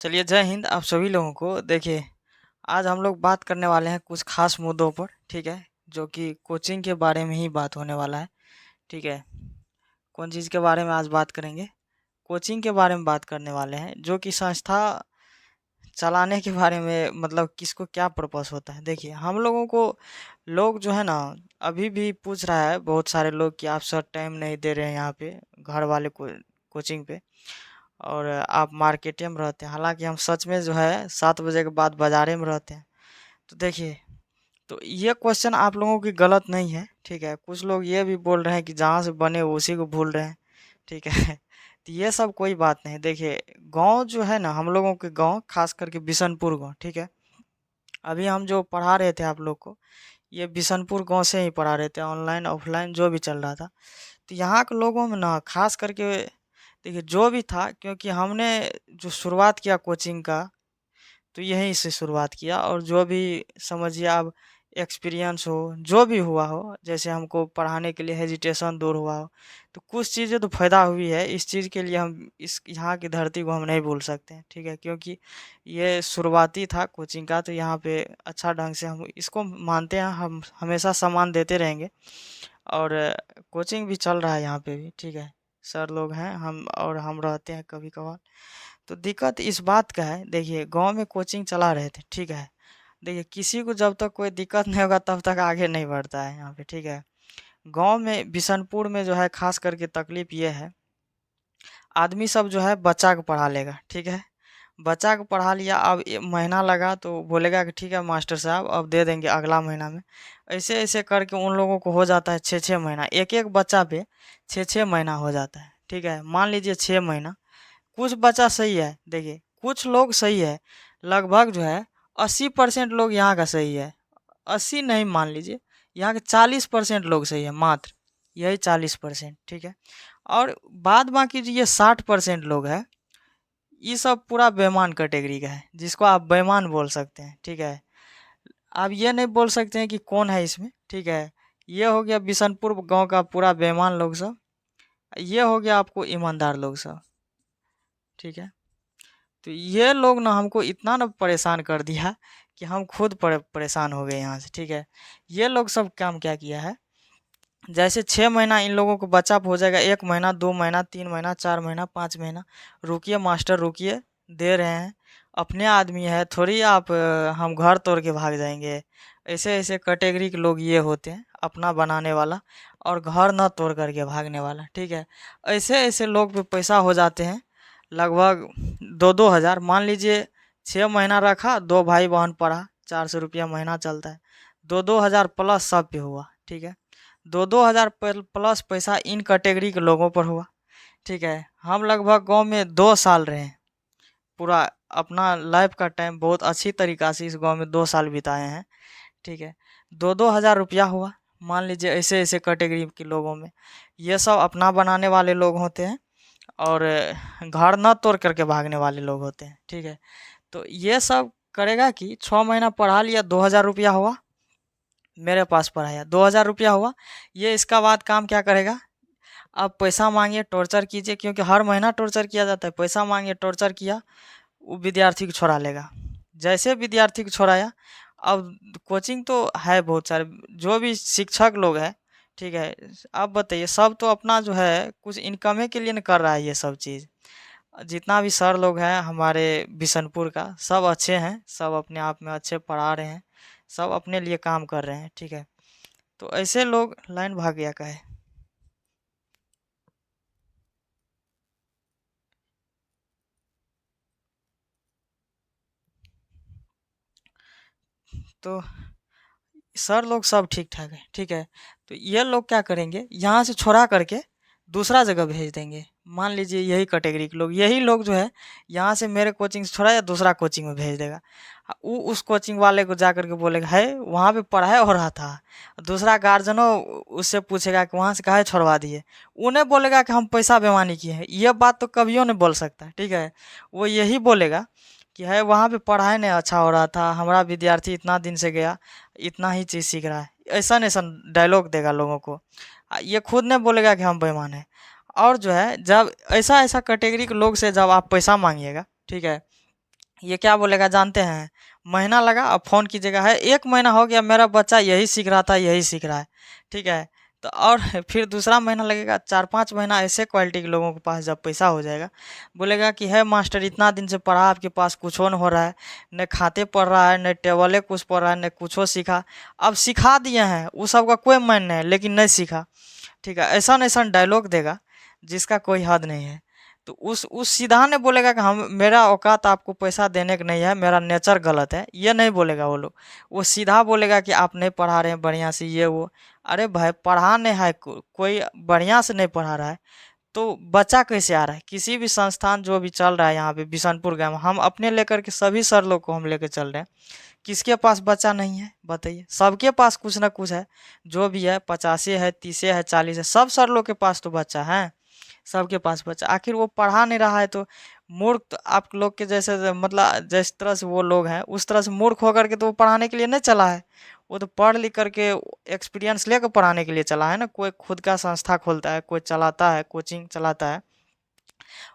चलिए, जय हिंद आप सभी लोगों को। देखिए, आज हम लोग बात करने वाले हैं कुछ खास मुद्दों पर, ठीक है, जो कि कोचिंग के बारे में ही बात होने वाला है, ठीक है। कौन चीज़ के बारे में आज बात करेंगे? कोचिंग के बारे में बात करने वाले हैं, जो कि संस्था चलाने के बारे में, मतलब किसको क्या पर्पस होता है। देखिए, हम लोगों को लोग जो है ना, अभी भी पूछ रहा है बहुत सारे लोग कि आप सर टाइम नहीं दे रहे हैं यहाँ पे, घर वाले को कोचिंग पे, और आप मार्केटे में रहते हैं। हालांकि हम सच में जो है 7 बजे के बाद बाजारे में रहते हैं। तो देखिए, तो ये क्वेश्चन आप लोगों की गलत नहीं है, ठीक है। कुछ लोग ये भी बोल रहे हैं कि जहाँ से बने उसी को भूल रहे हैं, ठीक है। तो ये सब कोई बात नहीं। देखिए, गांव जो है ना, हम लोगों के गांव, खास करके बिशनपुर गांव, ठीक है। अभी हम जो पढ़ा रहे थे आप लोग को, ये बिशनपुर गांव से ही पढ़ा रहे थे, ऑनलाइन ऑफलाइन जो भी चल रहा था। तो यहाँ के लोगों में ना, खास करके देखिए, जो भी था, क्योंकि हमने जो शुरुआत किया कोचिंग का, तो यहीं से शुरुआत किया। और जो भी समझिए आप, एक्सपीरियंस हो, जो भी हुआ हो, जैसे हमको पढ़ाने के लिए हेजिटेशन दूर हुआ हो, तो कुछ चीज़ें तो फायदा हुई है। इस चीज़ के लिए हम इस यहाँ की धरती को हम नहीं भूल सकते हैं, ठीक है, क्योंकि ये शुरुआती था कोचिंग का। तो यहाँ पे अच्छा ढंग से हम इसको मानते हैं, हम हमेशा सम्मान देते रहेंगे। और कोचिंग भी चल रहा है यहाँ पे भी, ठीक है। सर लोग हैं, हम और हम रहते हैं कभी कभार। तो दिक्कत इस बात का है, देखिए, गांव में कोचिंग चला रहे थे, ठीक है। देखिए, किसी को जब तक कोई दिक्कत नहीं होगा तब तक आगे नहीं बढ़ता है यहाँ पे, ठीक है। गांव में बिशनपुर में जो है खास करके तकलीफ ये है, आदमी सब जो है बच्चा को पढ़ा लेगा, ठीक है। बच्चा को पढ़ा लिया, अब महीना लगा तो बोलेगा कि ठीक है मास्टर साहब, अब दे देंगे अगला महीना में। ऐसे ऐसे करके उन लोगों को हो जाता है 6-6 महीना, एक एक बच्चा पे 6-6 महीना हो जाता है, ठीक है। मान लीजिए 6 महीना। कुछ बच्चा सही है, देखिए, कुछ लोग सही है, लगभग जो है 80% लोग यहाँ का सही है। 80 नहीं, मान लीजिए यहाँ के 40% लोग सही है, मात्र यही 40%, ठीक है। और बाद बाकी जो ये 60% लोग हैं, ये सब पूरा बेईमान कैटेगरी का है, जिसको आप बेईमान बोल सकते हैं, ठीक है। आप ये नहीं बोल सकते हैं कि कौन है इसमें, ठीक है। ये हो गया बिशनपुर गांव का पूरा बेईमान लोग सब, ये हो गया आपको ईमानदार लोग सब, ठीक है। तो ये लोग ना हमको इतना ना परेशान कर दिया कि हम खुद परेशान हो गए यहाँ से, ठीक है। ये लोग सब काम क्या किया है, जैसे 6 महीना इन लोगों को बच्चा हो जाएगा, 1 महीना, 2 महीना, 3 महीना, 4 महीना, 5 महीना, रुकिए मास्टर रुकिए, दे रहे हैं। अपने आदमी है थोड़ी आप, हम घर तोड़ के भाग जाएंगे। ऐसे ऐसे कैटेगरी के लोग ये होते हैं, अपना बनाने वाला और घर न तोड़ करके भागने वाला, ठीक है। ऐसे ऐसे लोग पे पैसा हो जाते हैं, लगभग 2-2 हज़ार। मान लीजिए 6 महीना रखा, दो भाई बहन पढ़ा, 400 रुपया महीना चलता है, 2-2 हज़ार प्लस सब पे हुआ, ठीक है। 2-2 हज़ार प्लस पैसा इन कैटेगरी के लोगों पर हुआ, ठीक है। हम लगभग गांव में 2 साल रहे हैं, पूरा अपना लाइफ का टाइम बहुत अच्छी तरीक़ा से इस गांव में 2 साल बिताए हैं, ठीक है। 2-2 हज़ार रुपया हुआ, मान लीजिए ऐसे ऐसे कैटेगरी के लोगों में। ये सब अपना बनाने वाले लोग होते हैं, और घर न तोड़ करके भागने वाले लोग होते हैं, ठीक है। तो ये सब करेगा कि 6 महीना पढ़ा लिया, 2 हज़ार रुपया हुआ, मेरे पास पढ़ाया, 2 हज़ार रुपया हुआ। ये इसका बाद काम क्या करेगा, अब पैसा मांगिए, टॉर्चर कीजिए, क्योंकि हर महीना टॉर्चर किया जाता है। पैसा मांगिए, टॉर्चर किया, वो विद्यार्थी को छोड़ा लेगा। जैसे विद्यार्थी को छोड़ाया, अब कोचिंग तो है बहुत सारे, जो भी शिक्षक लोग हैं, ठीक है। आप बताइए, सब तो अपना जो है कुछ इनकमे के लिए न कर रहा है ये सब चीज़। जितना भी सर लोग हैं हमारे बिशनपुर का, सब अच्छे हैं, सब अपने आप में अच्छे पढ़ा रहे हैं, सब अपने लिए काम कर रहे हैं, ठीक है। तो ऐसे लोग लाइन भाग गया का है। तो सर लोग सब ठीक ठाक है, ठीक है। तो ये लोग क्या करेंगे, यहाँ से छोड़ा करके दूसरा जगह भेज देंगे। मान लीजिए यही कैटेगरी के लोग, यही लोग जो है यहाँ से मेरे कोचिंग से छोड़ा या दूसरा कोचिंग में भेज देगा। वो उस कोचिंग वाले को जा करके बोलेगा है वहाँ पे पढ़ाई हो रहा था, दूसरा गार्जियनों उससे पूछेगा कि वहाँ से काहे छोड़वा दिए। उन्हें बोलेगा कि हम पैसा बेईमानी किए हैं, ये बात तो कभियो नहीं बोल सकता, ठीक है। वो यही बोलेगा कि है वहाँ पे पढ़ाई नहीं अच्छा हो रहा था, हमारा विद्यार्थी इतना दिन से गया, इतना ही चीज़ सीख रहा है, ऐसा ऐसा डायलॉग देगा लोगों को। ये खुद नहीं बोलेगा कि हम बेईमान हैं। और जो है, जब ऐसा ऐसा कैटेगरी के लोग से जब आप पैसा मांगिएगा, ठीक है, ये क्या बोलेगा जानते हैं? महीना लगा, अब फ़ोन कीजिएगा, है 1 महीना हो गया मेरा बच्चा यही सीख रहा था, यही सीख रहा है, ठीक है? तो और फिर दूसरा महीना लगेगा, 4-5 महीना ऐसे क्वालिटी के लोगों के पास जब पैसा हो जाएगा, बोलेगा कि है मास्टर इतना दिन से पढ़ा आपके पास कुछो नहीं हो रहा है, न खाते पढ़ रहा है, न टेबले कुछ पढ़ रहा है, न कुछो सीखा। अब सिखा दिए हैं, वो सब का कोई मायने नहीं है, लेकिन नहीं सीखा, ठीक है? ऐसा-ऐसा डायलॉग देगा जिसका कोई हद नहीं है। तो उस सीधा नहीं बोलेगा कि हम मेरा औकात आपको पैसा देने का नहीं है, मेरा नेचर गलत है, ये नहीं बोलेगा वो लोग। वो सीधा बोलेगा कि आप नहीं पढ़ा रहे हैं बढ़िया से, ये वो। अरे भाई पढ़ा नहीं है, कोई बढ़िया से नहीं पढ़ा रहा है तो बच्चा कैसे आ रहा है? किसी भी संस्थान जो भी चल रहा है यहाँ पे बिशनपुर गाँव, हम अपने लेकर के सभी सर लोग को हम लेकर चल रहे हैं। किसके पास बच्चा नहीं है बताइए? सबके पास कुछ ना कुछ है। जो भी है 50 है, 30 है, 40 है, सब सर लोग के पास तो बच्चा है। सबके पास बच्चा, आखिर वो पढ़ा नहीं रहा है तो मूर्ख तो आप लोग के जैसे मतलब जिस तरह से वो लोग हैं उस तरह से मूर्ख होकर के तो वो पढ़ाने के लिए नहीं चला है। वो तो पढ़ लिख करके एक्सपीरियंस लेकर पढ़ाने के लिए चला है ना। कोई खुद का संस्था खोलता है, कोई चलाता है, कोचिंग चलाता है,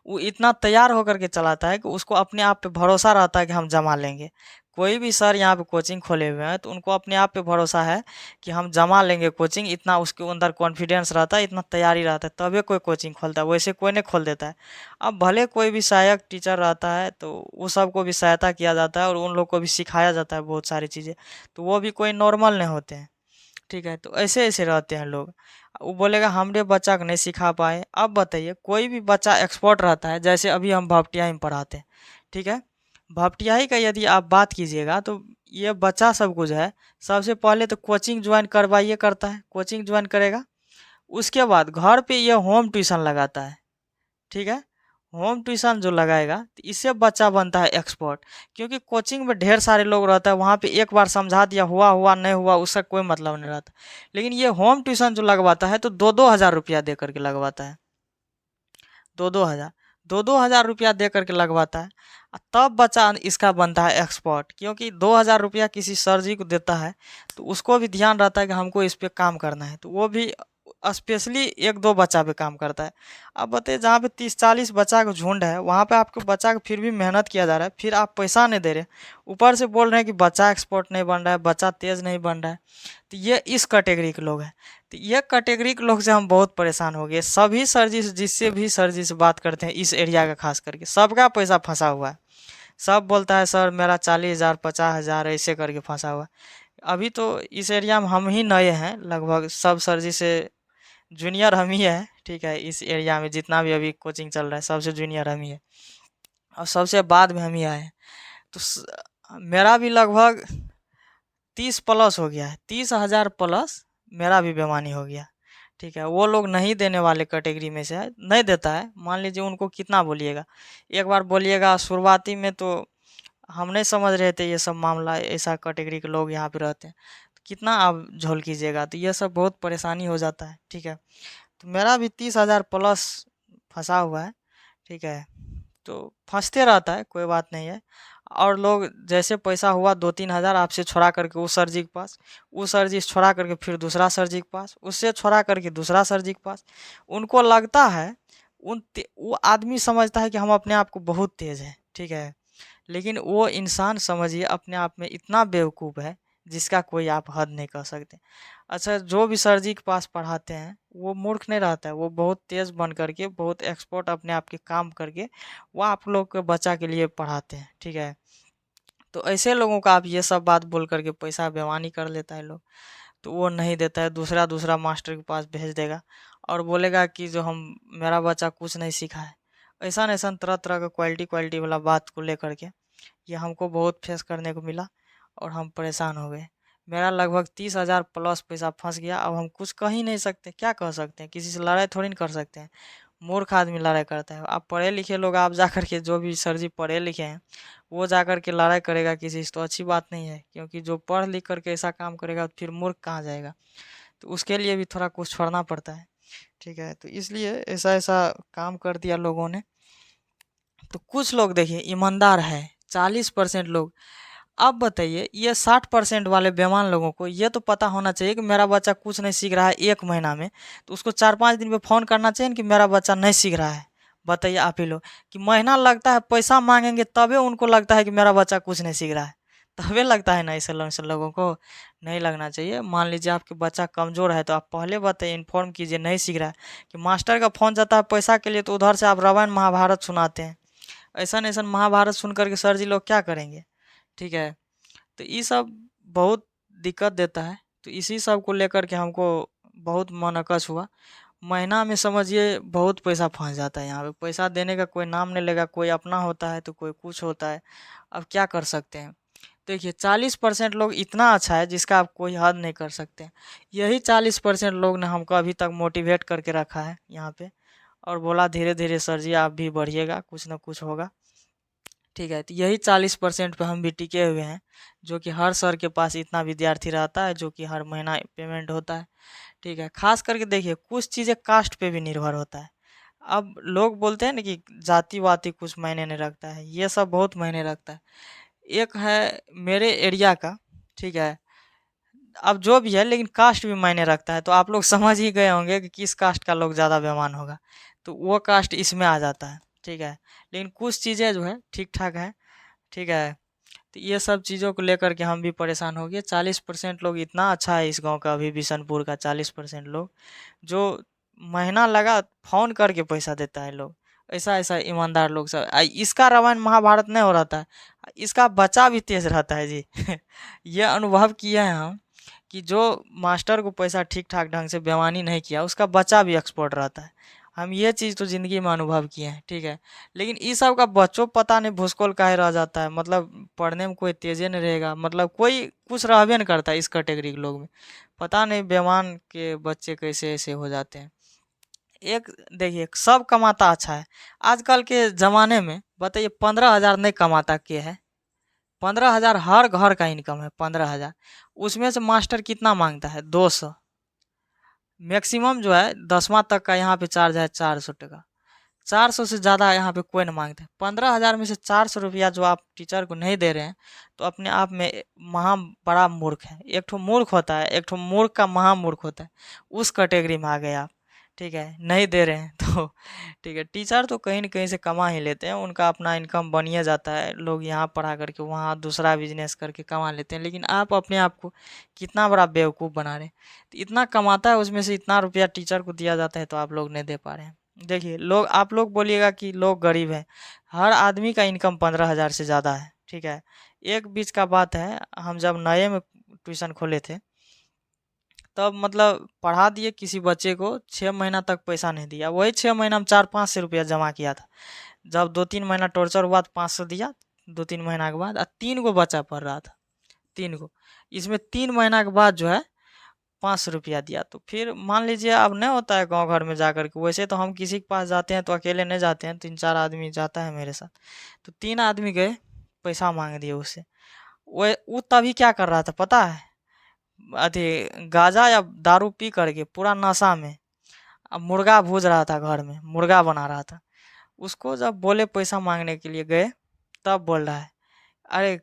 वो इतना तैयार होकर के चलाता है कि उसको अपने आप पे भरोसा रहता है कि हम जमा लेंगे। कोई भी सर यहाँ पे कोचिंग खोले हुए हैं तो उनको अपने आप पे भरोसा है कि हम जमा लेंगे कोचिंग, इतना उसके अंदर कॉन्फिडेंस रहता है, इतना तैयारी रहता है, तभी कोई कोचिंग खोलता है, वैसे कोई नहीं खोल देता है। अब भले कोई भी सहायक टीचर रहता है तो वो सबको भी सहायता किया जाता है और उन लोग को भी सिखाया जाता है बहुत सारी चीज़ें, तो वो भी कोई नॉर्मल नहीं होते हैं, ठीक है? तो ऐसे ऐसे रहते हैं लोग। वो बोलेगा हमरे बच्चा को नहीं सिखा पाए। अब बताइए कोई भी बच्चा एक्सपर्ट रहता है, जैसे अभी हम भपटियाही में पढ़ाते हैं, ठीक है? भपटियाही का यदि आप बात कीजिएगा तो ये बच्चा सब कुछ है, सबसे पहले तो कोचिंग ज्वाइन करवाइए करता है, कोचिंग ज्वाइन करेगा, उसके बाद घर पे ये होम ट्यूशन लगाता है, ठीक है? होम ट्यूशन जो लगाएगा तो इससे बच्चा बनता है एक्सपर्ट, क्योंकि कोचिंग में ढेर सारे लोग रहता है, वहाँ पे एक बार समझा दिया, हुआ हुआ नहीं हुआ उसका कोई मतलब नहीं रहता। लेकिन ये होम ट्यूशन जो लगवाता है तो 2-2 हज़ार रुपया दे करके लगवाता है, 2-2 हज़ार, 2-2 हज़ार रुपया दे करके लगवाता है। तब बच्चा इसका बनता है एक्सपर्ट, क्योंकि 2 हज़ार रुपया किसी सर जी को देता है तो उसको भी ध्यान रहता है कि हमको इस पे काम करना है, तो वो भी स्पेशली 1-2 बच्चा पे काम करता है। अब बताइए जहाँ पे 30-40 बच्चा का झुंड है वहाँ पे आपके बच्चा को फिर भी मेहनत किया जा रहा है, फिर आप पैसा नहीं दे रहे, ऊपर से बोल रहे हैं कि बच्चा एक्सपर्ट नहीं बन रहा है, बच्चा तेज नहीं बन रहा है। तो ये इस कैटेगरी के लोग हैं। तो ये कैटेगरी के लोग से हम बहुत परेशान हो गए। सभी सर जी से, जिससे भी सर जी से बात करते हैं इस एरिया का खास करके, सबका पैसा फंसा हुआ है। सब बोलता है सर मेरा 40,000 50,000 ऐसे करके फंसा हुआ है। अभी तो इस एरिया में हम ही नए हैं, लगभग सब सर जी से जूनियर हम ही है, ठीक है? इस एरिया में जितना भी अभी कोचिंग चल रहा है सबसे जूनियर हम ही है और सबसे बाद में हम ही आए हैं। तो मेरा भी लगभग 30 प्लस हो गया है, 30,000 प्लस मेरा भी बेईमानी हो गया, ठीक है? वो लोग नहीं देने वाले कैटेगरी में से है, नहीं देता है। मान लीजिए उनको कितना बोलिएगा, एक बार बोलिएगा शुरुआती में तो हम नहीं समझ रहे थे ये सब मामला, ऐसा कैटेगरी के लोग यहाँ पे रहते हैं, तो कितना आप झोल कीजिएगा, तो ये सब बहुत परेशानी हो जाता है, ठीक है? तो मेरा भी 30,000 प्लस फंसा हुआ है, ठीक है? तो फंसते रहता है, कोई बात नहीं है। और लोग जैसे पैसा हुआ 2-3 हज़ार आपसे छोड़ा करके उस सर जी के पास, उस सर जी से छोड़ा करके फिर दूसरा सर जी के पास, उससे छोड़ा करके दूसरा सर जी के पास। उनको लगता है वो आदमी समझता है कि हम अपने आप को बहुत तेज है, ठीक है? लेकिन वो इंसान समझिए अपने आप में इतना बेवकूफ़ है जिसका कोई आप हद नहीं कर सकते। अच्छा जो भी सर जी के पास पढ़ाते हैं वो मूर्ख नहीं रहता है, वो बहुत तेज़ बन करके, बहुत एक्सपर्ट अपने आप के काम करके वो आप लोग के बच्चा के लिए पढ़ाते हैं, ठीक है? तो ऐसे लोगों का आप ये सब बात बोल करके पैसा बेईमानी कर लेता है लोग, तो वो नहीं देता है, दूसरा दूसरा मास्टर के पास भेज देगा और बोलेगा कि जो हम मेरा बच्चा कुछ नहीं सीखा है। ऐसा ऐसा तरह तरह का क्वालिटी क्वालिटी वाला बात को लेकर के ये हमको बहुत फेस करने को मिला और हम परेशान हो गए। मेरा लगभग 30,000 प्लस पैसा फंस गया। अब हम कुछ कह ही नहीं सकते, क्या कह सकते हैं? किसी से लड़ाई थोड़ी ना कर सकते हैं। मूर्ख आदमी लड़ाई करता है। आप पढ़े लिखे लोग आप जा कर के, जो भी सर जी पढ़े लिखे हैं वो जा कर के लड़ाई करेगा किसी से, तो अच्छी बात नहीं है, क्योंकि जो पढ़ लिख करके ऐसा काम करेगा फिर मूर्ख कहाँ जाएगा? तो उसके लिए भी थोड़ा कुछ छोड़ना पड़ता है, ठीक है? तो इसलिए ऐसा ऐसा काम कर दिया लोगों ने। तो कुछ लोग देखिए ईमानदार है, 40% लोग। अब बताइए ये 60% वाले बेईमान लोगों को ये तो पता होना चाहिए कि मेरा बच्चा कुछ नहीं सीख रहा है 1 महीना में, तो उसको 4-5 दिन पे फ़ोन करना चाहिए कि मेरा बच्चा नहीं सीख रहा है, बताइए आप ही लोग कि महीना लगता है, पैसा मांगेंगे तबे उनको लगता है कि मेरा बच्चा कुछ नहीं सीख रहा है, तबे लगता है ना। ऐसे लोगों को नहीं लगना चाहिए। मान लीजिए आपके बच्चा कमज़ोर है तो आप पहले बताइए, इन्फॉर्म कीजिए नहीं सीख रहा है, कि मास्टर का फ़ोन जाता है पैसा के लिए तो उधर से आप रामायण महाभारत सुनाते हैं। ऐसा महाभारत सुन करके सर जी लोग क्या करेंगे? ठीक है, तो ये सब बहुत दिक्कत देता है। तो इसी सब को लेकर के हमको बहुत मन अकस हुआ। महीना में समझिए बहुत पैसा फंस जाता है यहाँ पे, पैसा देने का कोई नाम नहीं लेगा। कोई अपना होता है तो कोई कुछ होता है। अब क्या कर सकते हैं? देखिए 40% लोग इतना अच्छा है जिसका आप कोई हद नहीं कर सकते। यही 40% लोग ने हमको अभी तक मोटिवेट करके रखा है यहाँ पे, और बोला धीरे धीरे सर जी आप भी बढ़िएगा, कुछ ना कुछ होगा। ठीक है, तो यही 40% पे हम भी टिके हुए हैं, जो कि हर सर के पास इतना विद्यार्थी रहता है, जो कि हर महीना पेमेंट होता है। ठीक है, खास करके देखिए कुछ चीज़ें कास्ट पे भी निर्भर होता है। अब लोग बोलते हैं ना कि जाति वाति कुछ मायने नहीं रखता है, ये सब बहुत मायने रखता है। एक है मेरे एरिया का, ठीक है, अब जो भी है लेकिन कास्ट भी मायने रखता है, तो आप लोग समझ ही गए होंगे कि किस कास्ट का लोग ज़्यादा बेईमान होगा, तो वो कास्ट इसमें आ जाता है। ठीक है, लेकिन कुछ चीज़ें जो है ठीक ठाक है। ठीक है, तो ये सब चीज़ों को लेकर के हम भी परेशान हो गए। 40% लोग इतना अच्छा है इस गांव का, अभी बिशनपुर का 40% लोग जो महीना लगा फ़ोन करके पैसा देता है लोग। ऐसा ऐसा ईमानदार लोग सब इसका रामायण महाभारत नहीं हो रहता है, इसका बच्चा भी तेज रहता है जी। ये अनुभव किए हैं हम कि जो मास्टर को पैसा ठीक ठाक ढंग से बेईमानी नहीं किया, उसका बच्चा भी एक्सपर्ट रहता है। हम ये चीज़ तो ज़िंदगी में अनुभव किए हैं। ठीक है, लेकिन इस सब का बच्चों पता नहीं भूसकोल काहे रह जाता है, मतलब पढ़ने में कोई तेजे नहीं रहेगा, मतलब कोई कुछ रहबे नहीं करता इस कैटेगरी के लोग में। पता नहीं बेईमान के बच्चे कैसे ऐसे हो जाते हैं। एक देखिए सब कमाता अच्छा है, आजकल के ज़माने में बताइए 15,000 नहीं कमाता के है? 15,000 हर घर का इनकम है, 15,000। उसमें से मास्टर कितना मांगता है? 200। मैक्सिमम जो है 10वां तक का यहाँ पे चार्ज है 400 टका। 400 से ज़्यादा यहाँ पे कोई नहीं मांगता है। 15,000 में से 400 रुपया जो आप टीचर को नहीं दे रहे हैं, तो अपने आप में महा बड़ा मूर्ख है। एक ठो मूर्ख होता है, एक ठो मूर्ख का महामूर्ख होता है, उस कैटेगरी में आ गए आप। ठीक है, नहीं दे रहे हैं तो ठीक है, टीचर तो कहीं न कहीं से कमा ही लेते हैं, उनका अपना इनकम बनिए जाता है। लोग यहाँ पढ़ा करके वहाँ दूसरा बिजनेस करके कमा लेते हैं, लेकिन आप अपने आप को कितना बड़ा बेवकूफ़ बना रहे हैं। तो इतना कमाता है, उसमें से इतना रुपया टीचर को दिया जाता है, तो आप लोग नहीं दे पा रहे हैं। देखिए लोग, आप लोग बोलिएगा कि लोग गरीब हैं, हर आदमी का इनकम 15,000 से ज़्यादा है। ठीक है, एक बीच का बात है, हम जब नए में ट्यूशन खोले थे, तब मतलब पढ़ा दिए किसी बच्चे को, 6 महीना तक पैसा नहीं दिया। वही 6 महीना में 400-500 रुपया जमा किया था। जब 2-3 महीना टॉर्चर हुआ तो 500 दिया, 2-3 महीना के बाद। 3 गो बच्चा पढ़ रहा था, 3 गो। इसमें 3 महीना के बाद जो है 500 रुपया दिया। तो फिर मान लीजिए अब नहीं होता है गांव घर में जा कर के, वैसे तो हम किसी के पास जाते हैं तो अकेले नहीं जाते हैं, 3-4 आदमी जाता है मेरे साथ। तो 3 आदमी गए, पैसा मांग दिए उससे। वो तभी क्या कर रहा था पता है? अथी गांजा या दारू पी करके पूरा नशा में अब मुर्गा भूज रहा था, घर में मुर्गा बना रहा था। उसको जब बोले पैसा मांगने के लिए गए, तब बोल रहा है, अरे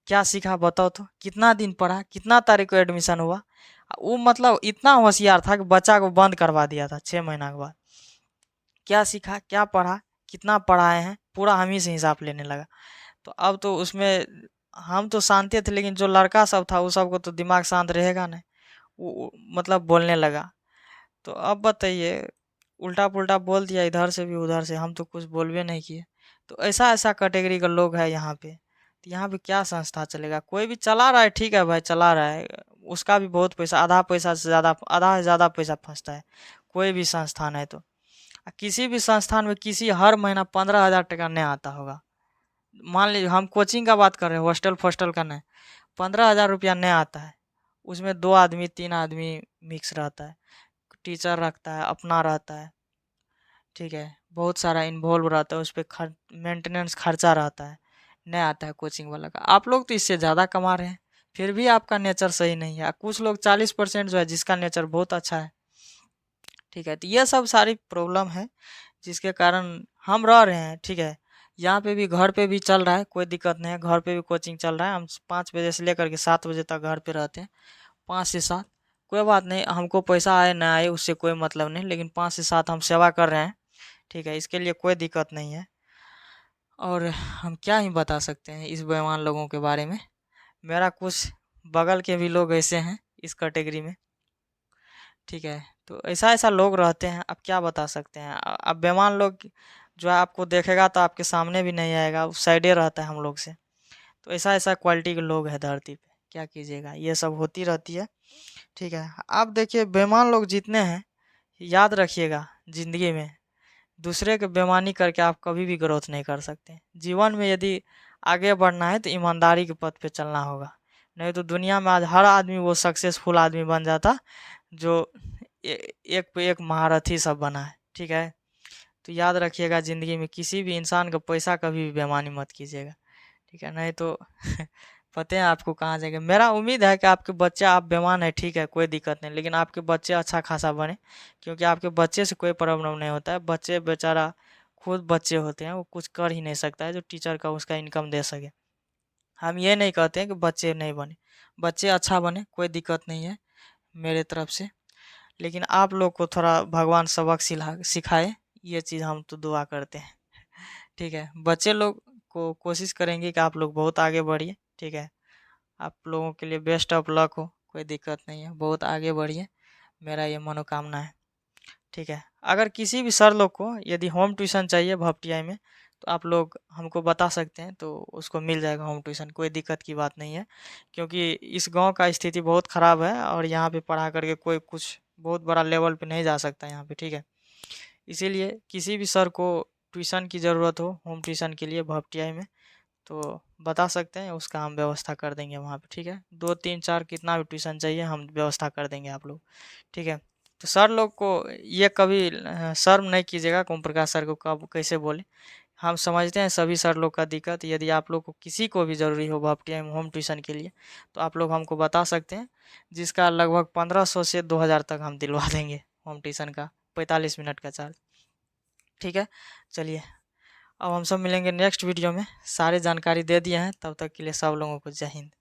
क्या सीखा बताओ तो, कितना दिन पढ़ा, कितना तारीख को एडमिशन हुआ। वो मतलब इतना होशियार था कि बच्चा को बंद करवा दिया था 6 महीना के बाद। क्या सीखा, क्या पढ़ा, कितना पढ़ाए हैं, पूरा हम ही से हिसाब लेने लगा। तो अब तो उसमें हम तो शांति थे, लेकिन जो लड़का सब था वो सबको तो दिमाग शांत रहेगा नहीं। मतलब बोलने लगा। तो अब बताइए, उल्टा पुल्टा बोल दिया इधर से भी उधर से, हम तो कुछ बोलबे नहीं किए। तो ऐसा ऐसा कैटेगरी का लोग है यहाँ पे। तो यहाँ पे क्या संस्था चलेगा? कोई भी चला रहा है, ठीक है भाई चला रहा है, उसका भी बहुत पैसा, आधा पैसा से ज़्यादा, आधा से ज़्यादा पैसा फंसता है कोई भी संस्थान है तो। किसी भी संस्थान में किसी हर महीना 15,000 टका नहीं आता होगा। मान लीजिए हम कोचिंग का बात कर रहे हैं, हॉस्टल फोस्टल का नहीं। 15,000 रुपया नहीं आता है, उसमें 2 आदमी 3 आदमी मिक्स रहता है, टीचर रखता है, अपना रहता है। ठीक है, बहुत सारा इन्वॉल्व रहता है, उस पर मेंटेनेंस खर्चा रहता है, नहीं आता है कोचिंग वाला का। आप लोग तो इससे ज़्यादा कमा रहे हैं, फिर भी आपका नेचर सही नहीं है। कुछ लोग 40% जो है जिसका नेचर बहुत अच्छा है। ठीक है, तो ये सब सारी प्रॉब्लम है जिसके कारण हम रह रहे हैं। ठीक है, यहाँ पे भी, घर पे भी चल रहा है, कोई दिक्कत नहीं है, घर पे भी कोचिंग चल रहा है। हम 5 बजे से लेकर के 7 बजे तक घर पे रहते हैं, 5 से 7। कोई बात नहीं, हमको पैसा आए ना आए उससे कोई मतलब नहीं, लेकिन 5 से 7 हम सेवा कर रहे हैं। ठीक है, इसके लिए कोई दिक्कत नहीं है। और हम क्या ही बता सकते हैं इस बेईमान लोगों के बारे में। मेरा कुछ बगल के भी लोग ऐसे हैं इस कैटेगरी में, ठीक है। तो ऐसा ऐसा लोग रहते हैं, अब क्या बता सकते हैं। अब बेईमान लोग जो है आपको देखेगा तो आपके सामने भी नहीं आएगा, वो साइडे रहता है हम लोग से। तो ऐसा ऐसा क्वालिटी के लोग हैं धरती पे, क्या कीजिएगा, ये सब होती रहती है, ठीक है। आप देखिए बेईमान लोग जितने हैं, याद रखिएगा ज़िंदगी में दूसरे के बेईमानी करके आप कभी भी ग्रोथ नहीं कर सकते। जीवन में यदि आगे बढ़ना है तो ईमानदारी के पथ पे चलना होगा, नहीं तो दुनिया में आज हर आदमी वो सक्सेसफुल आदमी बन जाता जो एक पे एक महारथी सब बना है, ठीक है। तो याद रखिएगा ज़िंदगी में किसी भी इंसान का पैसा कभी भी बेईमानी मत कीजिएगा, ठीक है, नहीं तो पता है आपको कहाँ जाएंगे। मेरा उम्मीद है कि आपके बच्चे, आप बेईमान है ठीक है, कोई दिक्कत नहीं, लेकिन आपके बच्चे अच्छा खासा बने, क्योंकि आपके बच्चे से कोई प्रॉब्लम नहीं होता है। बच्चे बेचारा खुद बच्चे होते हैं, वो कुछ कर ही नहीं सकता है जो टीचर का उसका इनकम दे सके। हम ये नहीं कहते हैं कि बच्चे नहीं बने, बच्चे अच्छा बने, कोई दिक्कत नहीं है मेरे तरफ से। लेकिन आप लोग को थोड़ा भगवान सबक सिखाए, ये चीज़ हम तो दुआ करते हैं, ठीक है। बच्चे लोग को कोशिश करेंगे कि आप लोग बहुत आगे बढ़िए, ठीक है। आप लोगों के लिए बेस्ट ऑफ लक हो, कोई दिक्कत नहीं है, बहुत आगे बढ़िए, मेरा ये मनोकामना है, ठीक है। अगर किसी भी सर लोग को यदि होम ट्यूशन चाहिए भपटियाई में तो आप लोग हमको बता सकते हैं, तो उसको मिल जाएगा होम ट्यूशन, कोई दिक्कत की बात नहीं है। क्योंकि इस गांव का स्थिति बहुत ख़राब है और यहाँ पे पढ़ा करके कोई कुछ बहुत बड़ा लेवल पे नहीं जा सकता यहाँ पे, ठीक है। इसीलिए किसी भी सर को ट्यूशन की ज़रूरत हो होम ट्यूशन के लिए भपटियाई में, तो बता सकते हैं, उसका हम व्यवस्था कर देंगे वहाँ पे, ठीक है। 2 3 4 कितना भी ट्यूशन चाहिए हम व्यवस्था कर देंगे आप लोग, ठीक है। तो सर लोग को ये कभी शर्म नहीं कीजिएगा ओम प्रकाश सर को कब कैसे बोले। हम समझते हैं सभी सर लोग का दिक्कत। यदि आप लोग को किसी को भी ज़रूरी हो भपटिया में होम ट्यूशन के लिए तो आप लोग हमको बता सकते हैं, जिसका लगभग 1500 से 2000 तक हम दिलवा देंगे होम ट्यूशन का, 45 मिनट का चार्ज, ठीक है। चलिए, अब हम सब मिलेंगे नेक्स्ट वीडियो में, सारी जानकारी दे दिए हैं, तब तक के लिए सब लोगों को जय हिंद।